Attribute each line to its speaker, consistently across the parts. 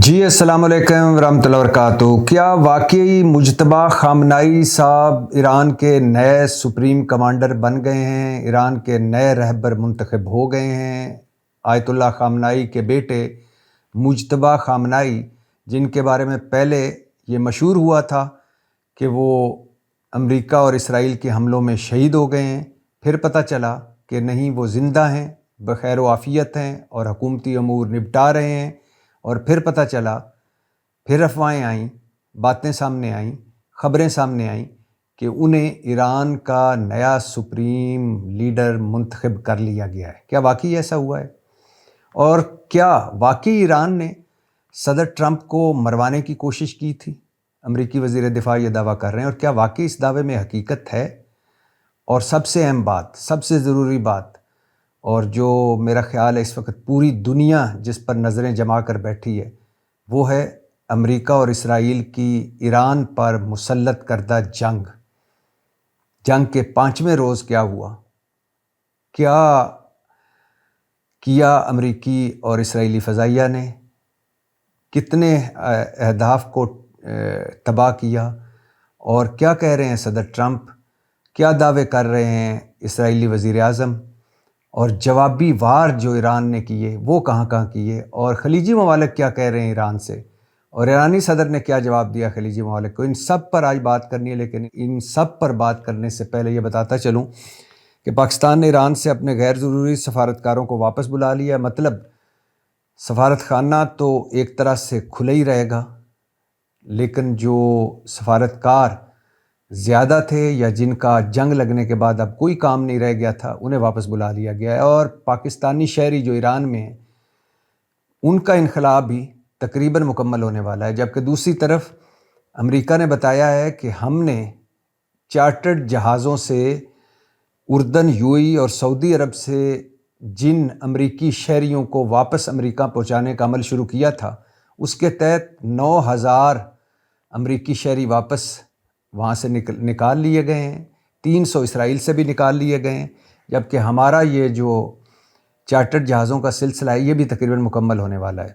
Speaker 1: جی السلام علیکم ورحمۃ اللہ وبرکاتہ۔ کیا واقعی مجتبیٰ خامنائی صاحب ایران کے نئے سپریم کمانڈر بن گئے ہیں؟ ایران کے نئے رہبر منتخب ہو گئے ہیں؟ آیت اللہ خامنائی کے بیٹے مجتبیٰ خامنائی، جن کے بارے میں پہلے یہ مشہور ہوا تھا کہ وہ امریکہ اور اسرائیل کے حملوں میں شہید ہو گئے ہیں، پھر پتہ چلا کہ نہیں، وہ زندہ ہیں، بخیر و عافیت ہیں اور حکومتی امور نپٹا رہے ہیں، اور پھر پتہ چلا، پھر افواہیں آئیں، باتیں سامنے آئیں، خبریں سامنے آئیں کہ انہیں ایران کا نیا سپریم لیڈر منتخب کر لیا گیا ہے۔ کیا واقعی ایسا ہوا ہے؟ اور کیا واقعی ایران نے صدر ٹرمپ کو مروانے کی کوشش کی تھی؟ امریکی وزیر دفاع یہ دعویٰ کر رہے ہیں، اور کیا واقعی اس دعوے میں حقیقت ہے؟ اور سب سے اہم بات، سب سے ضروری بات، اور جو میرا خیال ہے اس وقت پوری دنیا جس پر نظریں جما کر بیٹھی ہے، وہ ہے امریکہ اور اسرائیل کی ایران پر مسلط کردہ جنگ کے 5ویں روز کیا ہوا؟ کیا کیا امریکی اور اسرائیلی فضائیہ نے؟ کتنے اہداف کو تباہ کیا؟ اور کیا کہہ رہے ہیں صدر ٹرمپ؟ کیا دعوے کر رہے ہیں اسرائیلی وزیر اعظم؟ اور جوابی وار جو ایران نے کیے وہ کہاں کیے؟ اور خلیجی ممالک کیا کہہ رہے ہیں ایران سے؟ اور ایرانی صدر نے کیا جواب دیا خلیجی ممالک کو؟ ان سب پر آج بات کرنی ہے، لیکن ان سب پر بات کرنے سے پہلے یہ بتاتا چلوں کہ پاکستان نے ایران سے اپنے غیر ضروری سفارتکاروں کو واپس بلا لیا ہے۔ مطلب سفارت خانہ تو ایک طرح سے کھلا ہی رہے گا، لیکن جو سفارتکار زیادہ تھے یا جن کا جنگ لگنے کے بعد اب کوئی کام نہیں رہ گیا تھا، انہیں واپس بلا لیا گیا ہے۔ اور پاکستانی شہری جو ایران میں ہیں، ان کا انخلا بھی تقریباً مکمل ہونے والا ہے۔ جبکہ دوسری طرف امریکہ نے بتایا ہے کہ ہم نے چارٹرڈ جہازوں سے اردن، یو اے ای اور سعودی عرب سے جن امریکی شہریوں کو واپس امریکہ پہنچانے کا عمل شروع کیا تھا، اس کے تحت 9,000 امریکی شہری واپس وہاں سے نکال لیے گئے ہیں، 300 اسرائیل سے بھی نکال لیے گئے ہیں، جبکہ ہمارا یہ جو چارٹرڈ جہازوں کا سلسلہ ہے یہ بھی تقریباً مکمل ہونے والا ہے۔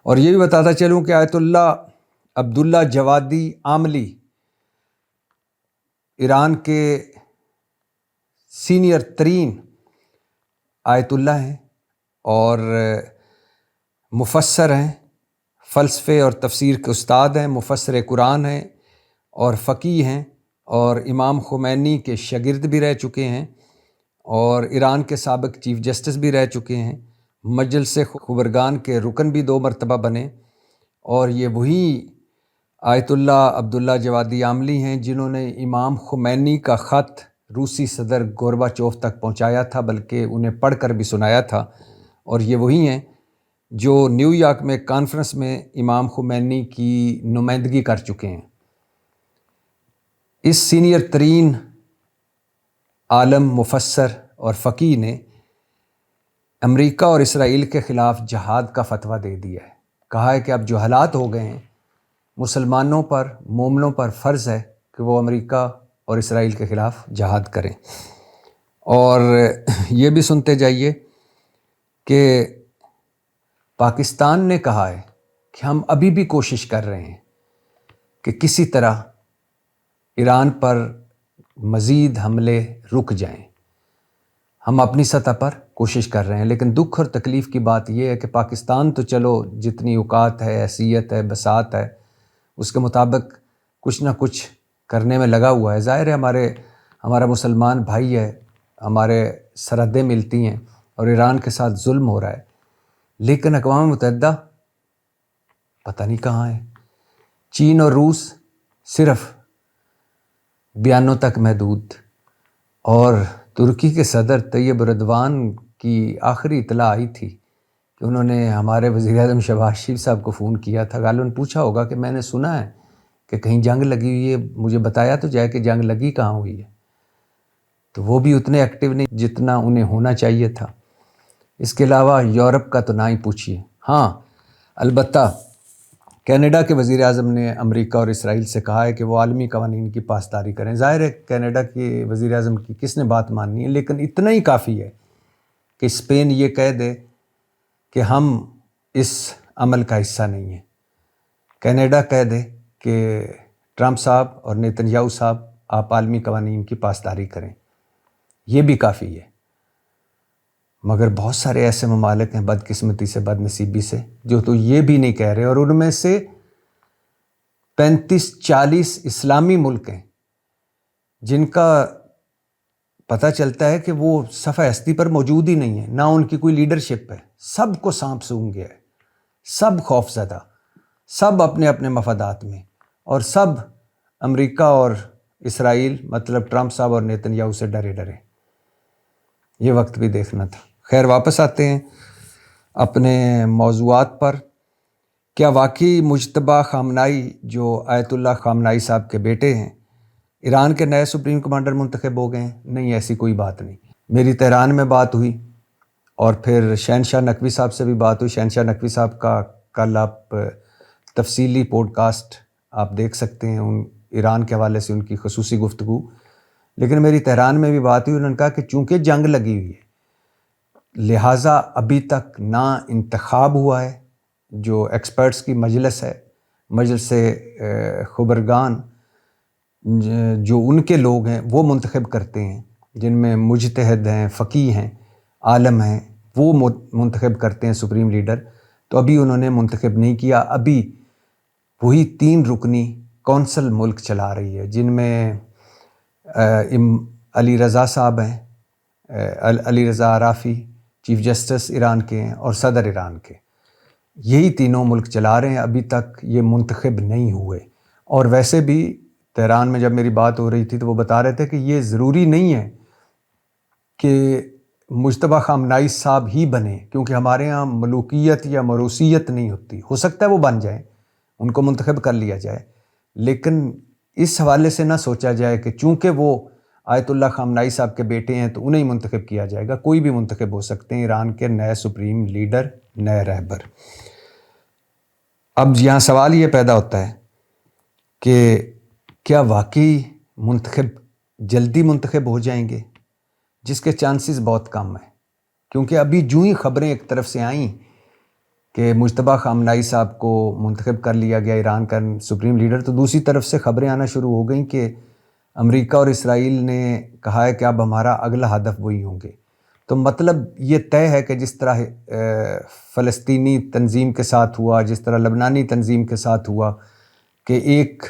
Speaker 1: اور یہ بھی بتاتا چلوں کہ آیت اللہ عبداللہ جوادی عاملی ایران کے سینئر ترین آیت اللہ ہیں اور مفسر ہیں، فلسفے اور تفسیر کے استاد ہیں، مفسر قرآن ہیں اور فقیہ ہیں، اور امام خمینی کے شاگرد بھی رہ چکے ہیں، اور ایران کے سابق چیف جسٹس بھی رہ چکے ہیں، مجلس خبرگان کے رکن بھی 2 مرتبہ بنے۔ اور یہ وہی آیت اللہ عبداللہ جوادی عاملی ہیں جنہوں نے امام خمینی کا خط روسی صدر گورباچوف تک پہنچایا تھا، بلکہ انہیں پڑھ کر بھی سنایا تھا۔ اور یہ وہی ہیں جو نیو یارک میں کانفرنس میں امام خمینی کی نمائندگی کر چکے ہیں۔ اس سینئر ترین عالم، مفسر اور فقیہ نے امریکہ اور اسرائیل کے خلاف جہاد کا فتویٰ دے دیا ہے۔ کہا ہے کہ اب جو حالات ہو گئے ہیں، مسلمانوں پر، مومنوں پر فرض ہے کہ وہ امریکہ اور اسرائیل کے خلاف جہاد کریں۔ اور یہ بھی سنتے جائیے کہ پاکستان نے کہا ہے کہ ہم ابھی بھی کوشش کر رہے ہیں کہ کسی طرح ایران پر مزید حملے رک جائیں۔ ہم اپنی سطح پر کوشش کر رہے ہیں، لیکن دکھ اور تکلیف کی بات یہ ہے کہ پاکستان تو چلو جتنی اوقات ہے، حیثیت ہے، بساط ہے، اس کے مطابق کچھ نہ کچھ کرنے میں لگا ہوا ہے۔ ظاہر ہے ہمارا مسلمان بھائی ہے، ہمارے سرحدیں ملتی ہیں اور ایران کے ساتھ ظلم ہو رہا ہے، لیکن اقوام متحدہ پتہ نہیں کہاں ہے۔ چین اور روس صرف بیانوں تک محدود، اور ترکی کے صدر طیب اردوان کی آخری اطلاع آئی تھی کہ انہوں نے ہمارے وزیر اعظم شہباز شریف صاحب کو فون کیا تھا، غالباً پوچھا ہوگا کہ میں نے سنا ہے کہ کہیں جنگ لگی ہوئی ہے، مجھے بتایا تو جائے کہ جنگ لگی کہاں ہوئی ہے۔ تو وہ بھی اتنے ایکٹیو نہیں جتنا انہیں ہونا چاہیے تھا۔ اس کے علاوہ یورپ کا تو نہ ہی پوچھیے۔ ہاں، البتہ کینیڈا کے وزیر اعظم نے امریکہ اور اسرائیل سے کہا ہے کہ وہ عالمی قوانین کی پاسداری کریں۔ ظاہر ہے کینیڈا کے وزیر اعظم کی کس نے بات ماننی ہے، لیکن اتنا ہی کافی ہے کہ اسپین یہ کہہ دے کہ ہم اس عمل کا حصہ نہیں ہیں۔ کینیڈا کہہ دے کہ ٹرمپ صاحب اور نیتن یاہو صاحب آپ عالمی قوانین کی پاسداری کریں، یہ بھی کافی ہے۔ مگر بہت سارے ایسے ممالک ہیں بدقسمتی سے، بد نصیبی سے، جو تو یہ بھی نہیں کہہ رہے، اور ان میں سے 35-40 اسلامی ملک ہیں جن کا پتہ چلتا ہے کہ وہ صفحہ ہستی پر موجود ہی نہیں ہے، نہ ان کی کوئی لیڈرشپ ہے، سب کو سانپ سونگھ گیا ہے، سب خوف زدہ، سب اپنے اپنے مفادات میں، اور سب امریکہ اور اسرائیل مطلب ٹرمپ صاحب اور نیتن یاہو سے ڈرے ڈرے۔ یہ وقت بھی دیکھنا تھا۔ خیر، واپس آتے ہیں اپنے موضوعات پر۔ کیا واقعی مجتبیٰ خامنائی جو آیت اللہ خامنائی صاحب کے بیٹے ہیں ایران کے نئے سپریم کمانڈر منتخب ہو گئے ہیں؟ نہیں، ایسی کوئی بات نہیں۔ میری تہران میں بات ہوئی اور پھر شہنشاہ نقوی صاحب سے بھی بات ہوئی۔ شہنشاہ نقوی صاحب کا کل آپ تفصیلی پوڈ کاسٹ آپ دیکھ سکتے ہیں، ان ایران کے حوالے سے ان کی خصوصی گفتگو۔ لیکن میری تہران میں بھی بات ہوئی، انہوں نے کہا کہ چونکہ جنگ لگی ہوئی ہے لہٰذا ابھی تک نہ انتخاب ہوا ہے، جو ایکسپرٹس کی مجلس ہے، مجلس خبرگان جو ان کے لوگ ہیں وہ منتخب کرتے ہیں، جن میں مجتہد ہیں، فقیہ ہیں، عالم ہیں، وہ منتخب کرتے ہیں سپریم لیڈر۔ تو ابھی انہوں نے منتخب نہیں کیا۔ ابھی وہی 3 رکنی کونسل ملک چلا رہی ہے، جن میں علی رضا صاحب ہیں، علی رضا عرافی چیف جسٹس ایران کے ہیں، اور صدر ایران کے۔ یہی تینوں ملک چلا رہے ہیں، ابھی تک یہ منتخب نہیں ہوئے۔ اور ویسے بھی تہران میں جب میری بات ہو رہی تھی تو وہ بتا رہے تھے کہ یہ ضروری نہیں ہے کہ مجتبیٰ خامنائی صاحب ہی بنے، کیونکہ ہمارے ہاں ملوکیت یا موروثیت نہیں ہوتی۔ ہو سکتا ہے وہ بن جائیں، ان کو منتخب کر لیا جائے، لیکن اس حوالے سے نہ سوچا جائے کہ چونکہ وہ آیت اللہ خامنائی صاحب کے بیٹے ہیں تو انہیں منتخب کیا جائے گا۔ کوئی بھی منتخب ہو سکتے ہیں ایران کے نئے سپریم لیڈر، نئے رہبر۔ اب یہاں سوال یہ پیدا ہوتا ہے کہ کیا واقعی منتخب جلدی منتخب ہو جائیں گے، جس کے چانسز بہت کم ہیں، کیونکہ ابھی جو ہی خبریں ایک طرف سے آئیں کہ مجتبیٰ خامنائی صاحب کو منتخب کر لیا گیا ایران کا سپریم لیڈر، تو دوسری طرف سے خبریں آنا شروع ہو گئیں کہ امریکہ اور اسرائیل نے کہا ہے کہ اب ہمارا اگلا ہدف وہی ہوں گے۔ تو مطلب یہ طے ہے کہ جس طرح فلسطینی تنظیم کے ساتھ ہوا، جس طرح لبنانی تنظیم کے ساتھ ہوا کہ ایک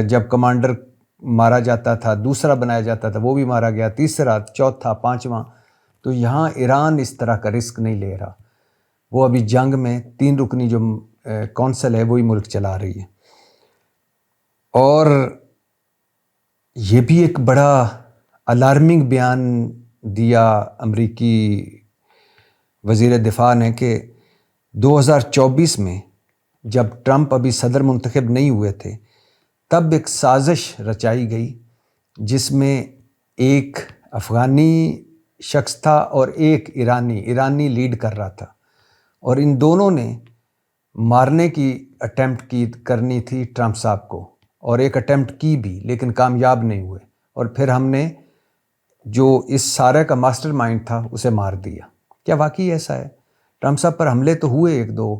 Speaker 1: جب کمانڈر مارا جاتا تھا دوسرا بنایا جاتا تھا، وہ بھی مارا گیا، تیسرا، چوتھا، پانچواں، تو یہاں ایران اس طرح کا رسک نہیں لے رہا۔ وہ ابھی جنگ میں 3 رکنی جو کونسل ہے وہی ملک چلا رہی ہے۔ اور یہ بھی ایک بڑا الارمنگ بیان دیا امریکی وزیر دفاع نے کہ 2024 میں جب ٹرمپ ابھی صدر منتخب نہیں ہوئے تھے تب ایک سازش رچائی گئی جس میں ایک افغانی شخص تھا اور ایک ایرانی لیڈ کر رہا تھا، اور ان دونوں نے مارنے کی اٹیمپٹ کرنی تھی ٹرمپ صاحب کو، اور ایک اٹیمپٹ کی بھی لیکن کامیاب نہیں ہوئے، اور پھر ہم نے جو اس سارے کا ماسٹر مائنڈ تھا اسے مار دیا۔ کیا واقعی ایسا ہے؟ ٹرمپ صاحب پر حملے تو ہوئے 1-2،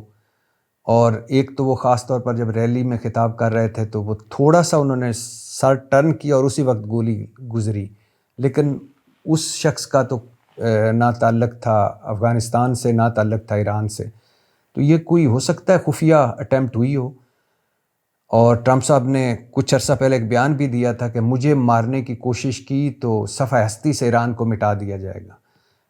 Speaker 1: اور ایک تو وہ خاص طور پر جب ریلی میں خطاب کر رہے تھے تو وہ تھوڑا سا انہوں نے سر ٹرن کیا اور اسی وقت گولی گزری، لیکن اس شخص کا تو نہ تعلق تھا افغانستان سے، نہ تعلق تھا ایران سے۔ تو یہ کوئی ہو سکتا ہے خفیہ اٹیمپٹ ہوئی ہو، اور ٹرمپ صاحب نے کچھ عرصہ پہلے ایک بیان بھی دیا تھا کہ مجھے مارنے کی کوشش کی تو صفحہ ہستی سے ایران کو مٹا دیا جائے گا۔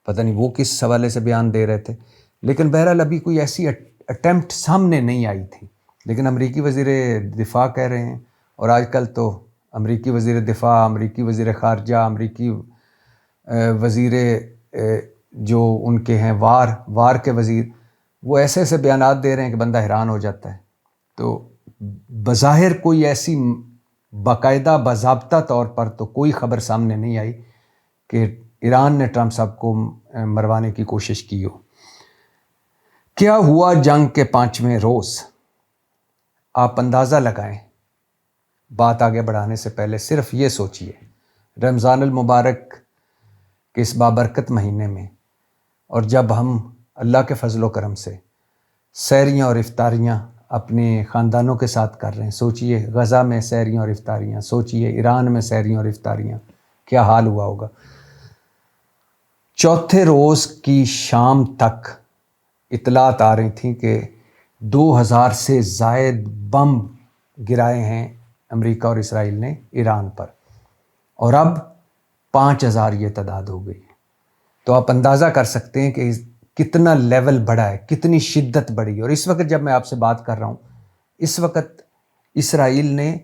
Speaker 1: پتہ نہیں وہ کس حوالے سے بیان دے رہے تھے، لیکن بہرحال ابھی کوئی ایسی اٹیمپٹ سامنے نہیں آئی تھی۔ لیکن امریکی وزیر دفاع کہہ رہے ہیں، اور آج کل تو امریکی وزیر دفاع، امریکی وزیر خارجہ، امریکی وزیر جو ان کے ہیں وار کے وزیر، وہ ایسے ایسے بیانات دے رہے ہیں کہ بندہ حیران ہو جاتا ہے۔ تو بظاہر کوئی ایسی باقاعدہ باضابطہ طور پر تو کوئی خبر سامنے نہیں آئی کہ ایران نے ٹرمپ صاحب کو مروانے کی کوشش کی ہو۔ کیا ہوا جنگ کے 5ویں روز؟ آپ اندازہ لگائیں۔ بات آگے بڑھانے سے پہلے صرف یہ سوچئے، رمضان المبارک کے اس بابرکت مہینے میں، اور جب ہم اللہ کے فضل و کرم سے سحریاں اور افطاریاں اپنے خاندانوں کے ساتھ کر رہے ہیں. سوچئے غزہ میں سحریاں اور افطاریاں، سوچئے ایران میں سحریاں اور افطاریاں، کیا حال ہوا ہوگا. چوتھے روز کی شام تک اطلاعات آ رہی تھیں کہ 2000 سے زائد بم گرائے ہیں امریکہ اور اسرائیل نے ایران پر، اور اب 5000 یہ تعداد ہو گئی. تو آپ اندازہ کر سکتے ہیں کہ کتنا لیول بڑھا ہے، کتنی شدت بڑھی. اور اس وقت جب میں آپ سے بات کر رہا ہوں، اس وقت اسرائیل نے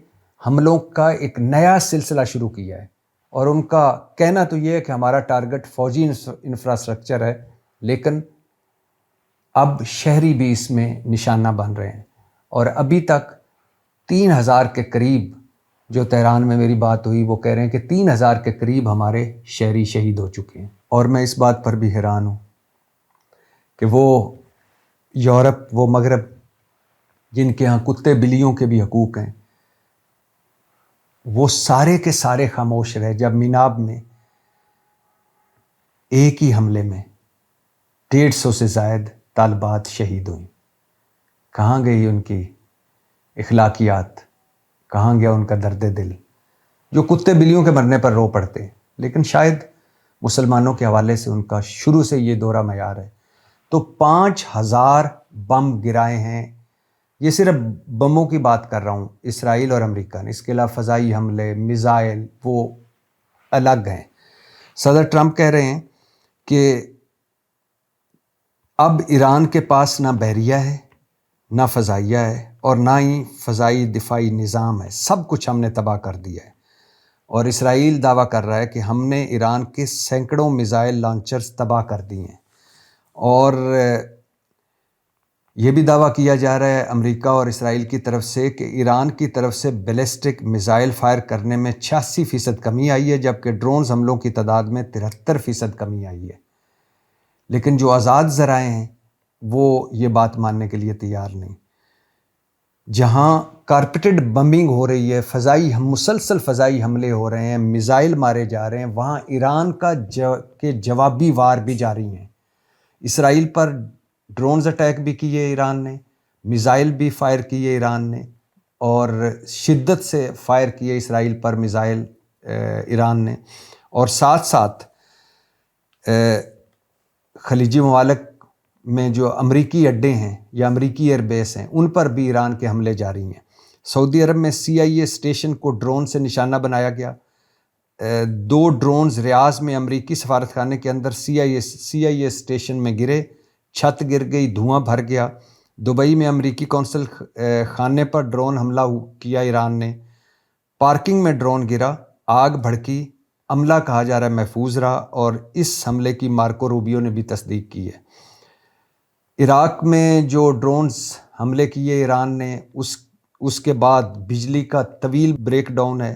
Speaker 1: حملوں کا ایک نیا سلسلہ شروع کیا ہے، اور ان کا کہنا تو یہ ہے کہ ہمارا ٹارگٹ فوجی انفراسٹرکچر ہے، لیکن اب شہری بھی اس میں نشانہ بن رہے ہیں. اور ابھی تک 3000 کے قریب، جو تہران میں میری بات ہوئی وہ کہہ رہے ہیں کہ 3000 کے قریب ہمارے شہری شہید ہو چکے ہیں. اور میں اس بات پر بھی حیران ہوں کہ وہ یورپ، وہ مغرب جن کے ہاں کتے بلیوں کے بھی حقوق ہیں، وہ سارے کے سارے خاموش رہے جب میناب میں ایک ہی حملے میں 150 سے زائد طالبات شہید ہوئیں. کہاں گئی ان کی اخلاقیات؟ کہاں گیا ان کا درد دل جو کتے بلیوں کے مرنے پر رو پڑتے ہیں؟ لیکن شاید مسلمانوں کے حوالے سے ان کا شروع سے یہ دورہ معیار ہے. تو 5000 بم گرائے ہیں. یہ صرف بموں کی بات کر رہا ہوں، اسرائیل اور امریکہ نے. اس کے علاوہ فضائی حملے، میزائل، وہ الگ ہیں. صدر ٹرمپ کہہ رہے ہیں کہ اب ایران کے پاس نہ بحریہ ہے، نہ فضائیہ ہے، اور نہ ہی فضائی دفاعی نظام ہے. سب کچھ ہم نے تباہ کر دیا ہے. اور اسرائیل دعویٰ کر رہا ہے کہ ہم نے ایران کے سینکڑوں میزائل لانچرز تباہ کر دیے ہیں. اور یہ بھی دعویٰ کیا جا رہا ہے امریکہ اور اسرائیل کی طرف سے کہ ایران کی طرف سے بیلسٹک میزائل فائر کرنے میں 86% کمی آئی ہے، جبکہ ڈرونز حملوں کی تعداد میں 73% کمی آئی ہے. لیکن جو آزاد ذرائع ہیں وہ یہ بات ماننے کے لیے تیار نہیں. جہاں کارپیٹڈ بمبنگ ہو رہی ہے، مسلسل فضائی حملے ہو رہے ہیں، میزائل مارے جا رہے ہیں، وہاں ایران کے جوابی وار بھی جاری ہیں. اسرائیل پر ڈرونز اٹیک بھی کیے ایران نے، میزائل بھی فائر کیے ایران نے، اور شدت سے فائر کیے اسرائیل پر میزائل ایران نے. اور ساتھ ساتھ خلیجی ممالک میں جو امریکی اڈے ہیں یا امریکی ایئر بیس ہیں، ان پر بھی ایران کے حملے جاری ہیں. سعودی عرب میں CIA اسٹیشن کو ڈرون سے نشانہ بنایا گیا. 2 ڈرونز ریاض میں امریکی سفارت خانے کے اندر CIA اسٹیشن میں گرے، چھت گر گئی، دھواں بھر گیا. دبئی میں امریکی قونصل خانے پر ڈرون حملہ کیا ایران نے. پارکنگ میں ڈرون گرا، آگ بھڑکی، عملہ کہا جا رہا ہے محفوظ رہا، اور اس حملے کی مارکو روبیو نے بھی تصدیق کی ہے. عراق میں جو ڈرونز حملے کیے ایران نے، اس کے بعد بجلی کا طویل بریک ڈاؤن ہے.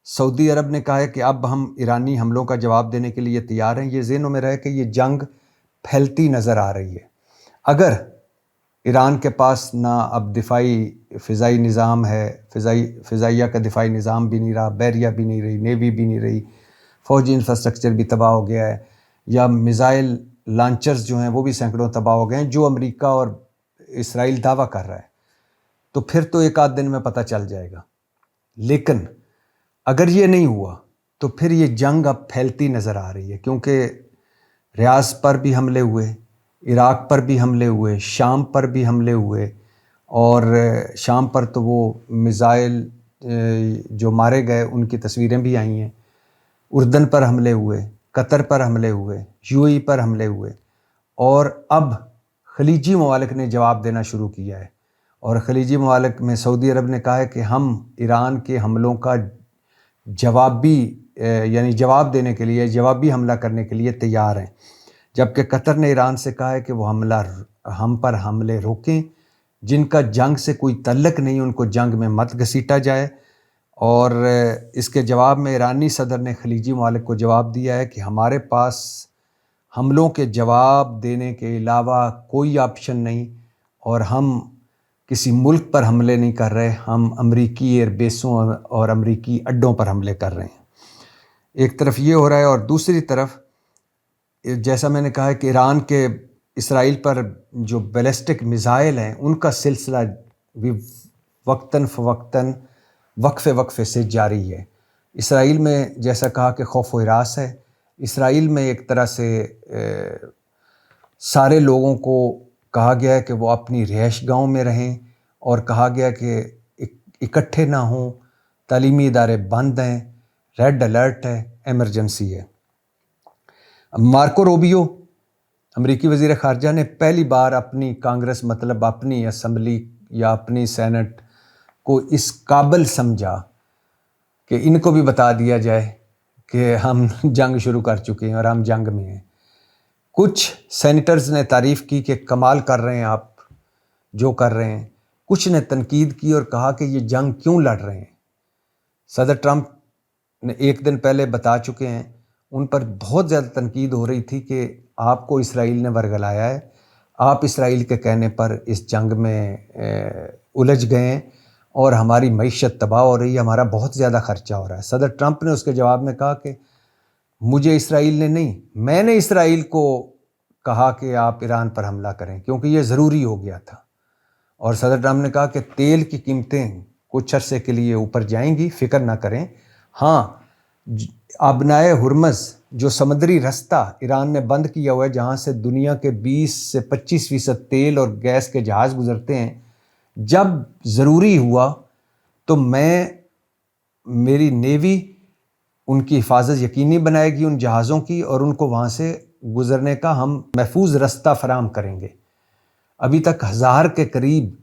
Speaker 1: سعودی عرب نے کہا ہے کہ اب ہم ایرانی حملوں کا جواب دینے کے لیے تیار ہیں. یہ ذہنوں میں رہے کہ یہ جنگ پھیلتی نظر آ رہی ہے. اگر ایران کے پاس نہ اب فضائی نظام ہے، فضائیہ کا دفاعی نظام بھی نہیں رہا، بحریہ بھی نہیں رہی، نیوی بھی نہیں رہی، فوجی انفراسٹرکچر بھی تباہ ہو گیا ہے، یا میزائل لانچرز جو ہیں وہ بھی سینکڑوں تباہ ہو گئے ہیں، جو امریکہ اور اسرائیل دعویٰ کر رہا ہے، تو پھر تو ایک آدھ دن میں پتہ چل جائے گا. لیکن اگر یہ نہیں ہوا تو پھر یہ جنگ اب پھیلتی نظر آ رہی ہے، کیونکہ ریاض پر بھی حملے ہوئے، عراق پر بھی حملے ہوئے، شام پر بھی حملے ہوئے. اور شام پر تو وہ میزائل جو مارے گئے ان کی تصویریں بھی آئی ہیں. اردن پر حملے ہوئے، قطر پر حملے ہوئے، UAE پر حملے ہوئے، اور اب خلیجی ممالک نے جواب دینا شروع کیا ہے. اور خلیجی ممالک میں سعودی عرب نے کہا ہے کہ ہم ایران کے حملوں کا جواب دینے کے لیے، جوابی حملہ کرنے کے لیے تیار ہیں. جبکہ قطر نے ایران سے کہا ہے کہ وہ ہم پر حملے روکیں، جن کا جنگ سے کوئی تعلق نہیں ان کو جنگ میں مت گھسیٹا جائے. اور اس کے جواب میں ایرانی صدر نے خلیجی ممالک کو جواب دیا ہے کہ ہمارے پاس حملوں کے جواب دینے کے علاوہ کوئی آپشن نہیں، اور ہم کسی ملک پر حملے نہیں کر رہے، ہم امریکی ایئر بیسوں اور امریکی اڈوں پر حملے کر رہے ہیں. ایک طرف یہ ہو رہا ہے، اور دوسری طرف جیسا میں نے کہا ہے کہ ایران کے اسرائیل پر جو بیلسٹک میزائل ہیں ان کا سلسلہ بھی وقتاً فوقتاً وقفے سے جاری ہے۔ اسرائیل میں جیسا کہا کہ خوف و ہراس ہے۔ اسرائیل میں ایک طرح سے سارے لوگوں کو کہا گیا ہے کہ وہ اپنی رہائش گاہوں میں رہیں، اور کہا گیا کہ اکٹھے نہ ہوں، تعلیمی ادارے بند ہیں، ریڈ الرٹ ہے، ایمرجنسی ہے۔ مارکو روبیو امریکی وزیر خارجہ نے پہلی بار اپنی کانگریس، مطلب اپنی اسمبلی یا اپنی سینٹ کو اس قابل سمجھا کہ ان کو بھی بتا دیا جائے کہ ہم جنگ شروع کر چکے ہیں اور ہم جنگ میں ہیں۔ کچھ سینیٹرز نے تعریف کی کہ کمال کر رہے ہیں آپ جو کر رہے ہیں، کچھ نے تنقید کی اور کہا کہ یہ جنگ کیوں لڑ رہے ہیں۔ صدر ٹرمپ نے ایک دن پہلے بتا چکے ہیں، ان پر بہت زیادہ تنقید ہو رہی تھی کہ آپ کو اسرائیل نے ورگلایا ہے، آپ اسرائیل کے کہنے پر اس جنگ میں الجھ گئے ہیں اور ہماری معیشت تباہ ہو رہی ہے، ہمارا بہت زیادہ خرچہ ہو رہا ہے۔ صدر ٹرمپ نے اس کے جواب میں کہا کہ مجھے اسرائیل نے نہیں، میں نے اسرائیل کو کہا کہ آپ ایران پر حملہ کریں کیونکہ یہ ضروری ہو گیا تھا۔ اور صدر ٹرمپ نے کہا کہ تیل کی قیمتیں کچھ عرصے کے لیے اوپر جائیں گی، فکر نہ کریں۔ ہاں، آبنائے ہرمز جو سمندری رستہ ایران نے بند کیا ہوا ہے، جہاں سے دنیا کے 20 سے 25% تیل اور گیس کے جہاز گزرتے ہیں، جب ضروری ہوا تو میری نیوی ان کی حفاظت یقینی بنائے گی ان جہازوں کی، اور ان کو وہاں سے گزرنے کا ہم محفوظ رستہ فراہم کریں گے۔ ابھی تک 1000 کے قریب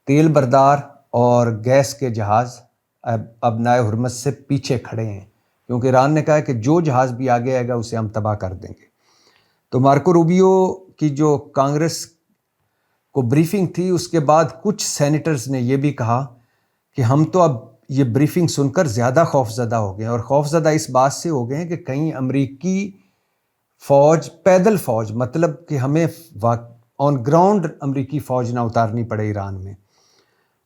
Speaker 1: تیل بردار اور گیس کے جہاز آبنائے ہرمز سے پیچھے کھڑے ہیں، کیونکہ ایران نے کہا ہے کہ جو جہاز بھی آگے آئے گا اسے ہم تباہ کر دیں گے۔ تو مارکو روبیو کی جو کانگریس کو بریفنگ تھی، اس کے بعد کچھ سینیٹرز نے یہ بھی کہا کہ ہم تو اب یہ بریفنگ سن کر زیادہ خوف زدہ ہو گئے ہیں، اور خوف زدہ اس بات سے ہو گئے ہیں کہ کہیں امریکی فوج، پیدل فوج، مطلب کہ ہمیں آن گراؤنڈ امریکی فوج نہ اتارنی پڑے ایران میں۔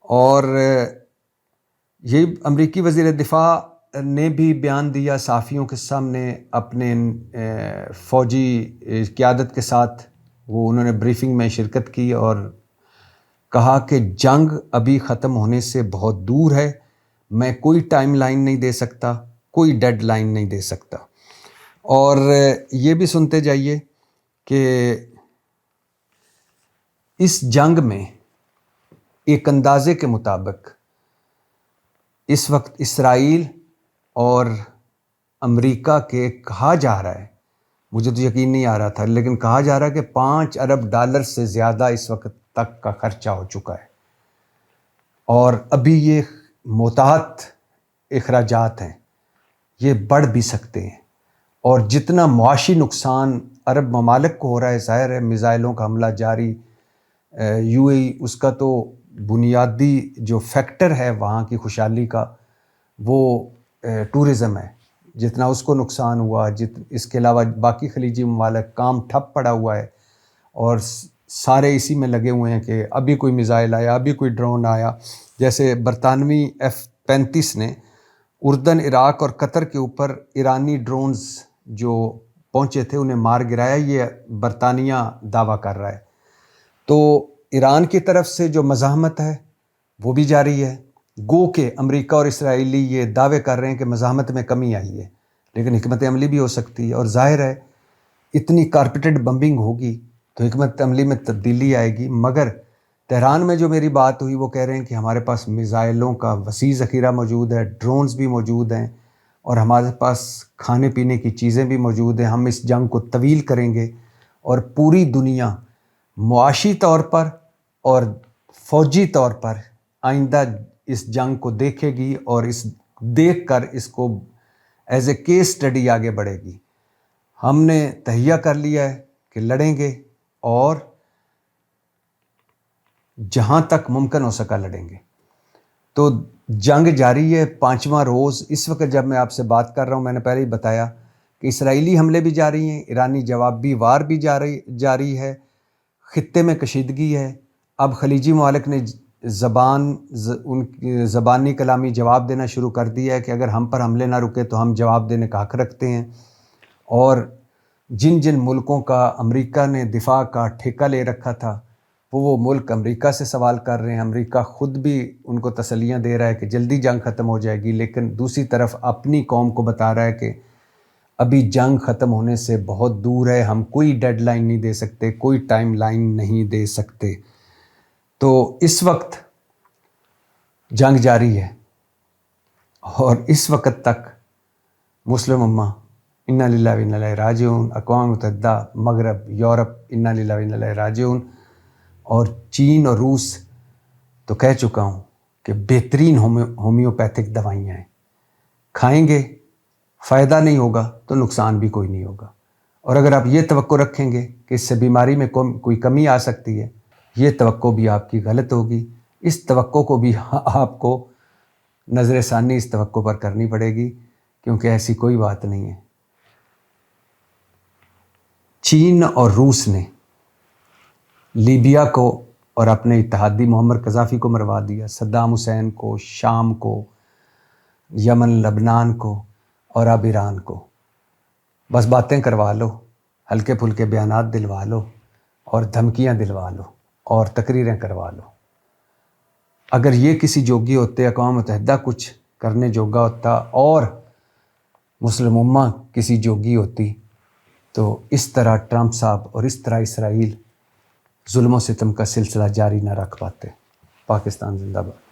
Speaker 1: اور یہ امریکی وزیر دفاع نے بھی بیان دیا صحافیوں کے سامنے اپنے فوجی قیادت کے ساتھ، انہوں نے بریفنگ میں شرکت کی اور کہا کہ جنگ ابھی ختم ہونے سے بہت دور ہے، میں کوئی ٹائم لائن نہیں دے سکتا، کوئی ڈیڈ لائن نہیں دے سکتا۔ اور یہ بھی سنتے جائیے کہ اس جنگ میں ایک اندازے کے مطابق اس وقت اسرائیل اور امریکہ کے کہا جا رہا ہے، مجھے تو یقین نہیں آ رہا تھا، لیکن کہا جا رہا ہے کہ $5 ارب سے زیادہ اس وقت تک کا خرچہ ہو چکا ہے، اور ابھی یہ محتاط اخراجات ہیں، یہ بڑھ بھی سکتے ہیں۔ اور جتنا معاشی نقصان عرب ممالک کو ہو رہا ہے، ظاہر ہے میزائلوں کا حملہ جاری، UAE اس کا تو بنیادی جو فیکٹر ہے وہاں کی خوشحالی کا وہ ٹورزم ہے، جتنا اس کو نقصان ہوا، اس کے علاوہ باقی خلیجی ممالک کام ٹھپ پڑا ہوا ہے، اور سارے اسی میں لگے ہوئے ہیں کہ ابھی کوئی میزائل آیا، ابھی کوئی ڈرون آیا۔ جیسے برطانوی F-35 نے اردن، عراق اور قطر کے اوپر ایرانی ڈرونز جو پہنچے تھے انہیں مار گرایا، یہ برطانیہ دعویٰ کر رہا ہے۔ تو ایران کی طرف سے جو مزاحمت ہے وہ بھی جاری ہے، گو کہ امریکہ اور اسرائیلی یہ دعوے کر رہے ہیں کہ مزاحمت میں کمی آئی ہے، لیکن حکمت عملی بھی ہو سکتی ہے، اور ظاہر ہے اتنی کارپیٹڈ بمبنگ ہوگی تو حکمت عملی میں تبدیلی آئے گی۔ مگر تہران میں جو میری بات ہوئی وہ کہہ رہے ہیں کہ ہمارے پاس میزائلوں کا وسیع ذخیرہ موجود ہے، ڈرونز بھی موجود ہیں، اور ہمارے پاس کھانے پینے کی چیزیں بھی موجود ہیں، ہم اس جنگ کو طویل کریں گے، اور پوری دنیا معاشی طور پر اور فوجی طور پر آئندہ اس جنگ کو دیکھے گی، اور اس دیکھ کر اس کو ایز اے کیس اسٹڈی آگے بڑھے گی۔ ہم نے تہیہ کر لیا ہے کہ لڑیں گے، اور جہاں تک ممکن ہو سکا لڑیں گے۔ تو جنگ جاری ہے، 5واں روز اس وقت جب میں آپ سے بات کر رہا ہوں۔ میں نے پہلے ہی بتایا کہ اسرائیلی حملے بھی جاری ہیں، ایرانی جوابی وار بھی جاری ہے، خطے میں کشیدگی ہے۔ اب خلیجی ممالک نے زبانی کلامی جواب دینا شروع کر دیا ہے کہ اگر ہم پر حملے نہ رکے تو ہم جواب دینے کا حق رکھتے ہیں۔ اور جن ملکوں کا امریکہ نے دفاع کا ٹھیکہ لے رکھا تھا، وہ ملک امریکہ سے سوال کر رہے ہیں، امریکہ خود بھی ان کو تسلیاں دے رہا ہے کہ جلدی جنگ ختم ہو جائے گی، لیکن دوسری طرف اپنی قوم کو بتا رہا ہے کہ ابھی جنگ ختم ہونے سے بہت دور ہے، ہم کوئی ڈیڈ لائن نہیں دے سکتے، کوئی ٹائم لائن نہیں دے سکتے۔ تو اس وقت جنگ جاری ہے، اور اس وقت تک مسلم امہ انا للہ و انا الیہ راجعون، اقوام متحدہ، مغرب، یورپ انا للہ و انا الیہ راجعون، اور چین اور روس تو کہہ چکا ہوں کہ بہترین ہومیوپیتھک دوائیاں ہیں، کھائیں گے فائدہ نہیں ہوگا تو نقصان بھی کوئی نہیں ہوگا۔ اور اگر آپ یہ توقع رکھیں گے کہ اس سے بیماری میں کوئی کمی آ سکتی ہے، یہ توقع بھی آپ کی غلط ہوگی۔ اس توقع کو بھی آپ کو نظر ثانی اس توقع پر کرنی پڑے گی، کیونکہ ایسی کوئی بات نہیں ہے۔ چین اور روس نے لیبیا کو اور اپنے اتحادی معمر قذافی کو مروا دیا، صدام حسین کو، شام کو، یمن، لبنان کو، اور اب ایران کو۔ بس باتیں کروا لو، ہلکے پھلکے بیانات دلوا لو، اور دھمکیاں دلوا لو، اور تقریریں کروا لو۔ اگر یہ کسی جوگی ہوتے، اقوام متحدہ کچھ کرنے جوگا ہوتا، اور مسلم امہ کسی جوگی ہوتی، تو اس طرح ٹرمپ صاحب اور اس طرح اسرائیل ظلم و ستم کا سلسلہ جاری نہ رکھ پاتے۔ پاکستان زندہ باد۔